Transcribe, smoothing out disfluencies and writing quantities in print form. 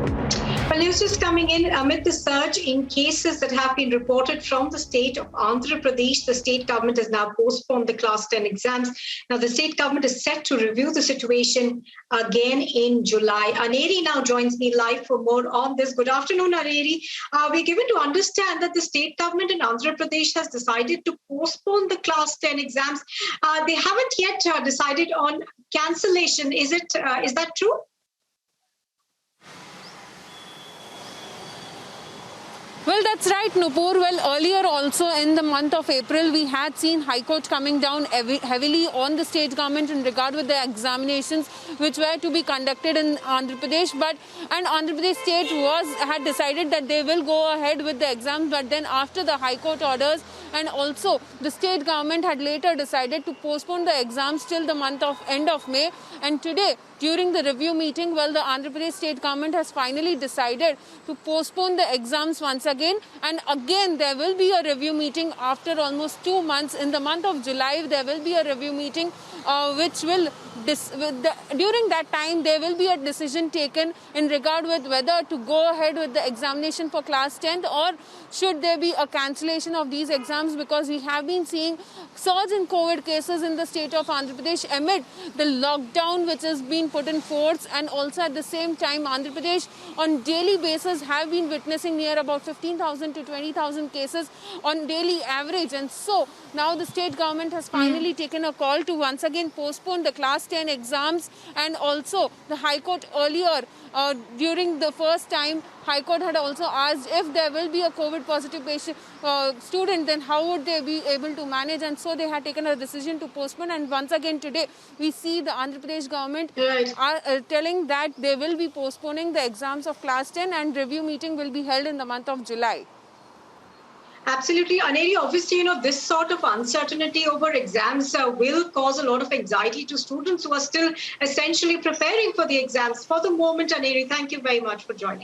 Well, news is coming in amid the surge in cases that have been reported from the state of Andhra Pradesh. The state government has now postponed the Class 10 exams. Now, the state government is set to review the situation again in July. Aneri now joins me live for more on this. Good afternoon, Aneri. We're given to understand that the state government in Andhra Pradesh has decided to postpone the Class 10 exams. They haven't yet decided on cancellation. Is that true? Well, that's right, Nupur. Well, earlier also in the month of April, we had seen High Court coming down heavily on the state government in regard with the examinations which were to be conducted in Andhra Pradesh. And Andhra Pradesh state had decided that they will go ahead with the exams. But then after the High Court orders, and also the state government had later decided to postpone the exams till the end of May. And today, during the review meeting, well, the Andhra Pradesh state government has finally decided to postpone the exams once again. And again, there will be a review meeting after almost 2 months. In the month of July, there will be a review meeting which will, during that time, there will be a decision taken in regard with whether to go ahead with the examination for Class 10 or should there be a cancellation of these exams, because we have been seeing surge in COVID cases in the state of Andhra Pradesh amid the lockdown which has been put in force, and also at the same time Andhra Pradesh on daily basis have been witnessing near about 15,000 to 20,000 cases on daily average. And so now the state government has finally taken a call to once again postpone the Class 10 exams. And also the High Court earlier during the first time, High Court had also asked if there will be a COVID positive patient student, then how would they be able to manage, and so they had taken a decision to postpone. And once again today we see the Andhra Pradesh government telling that they will be postponing the exams of Class 10 and review meeting will be held in the month of July. Absolutely. Aneri, obviously, this sort of uncertainty over exams will cause a lot of anxiety to students who are still essentially preparing for the exams. For the moment, Aneri, thank you very much for joining.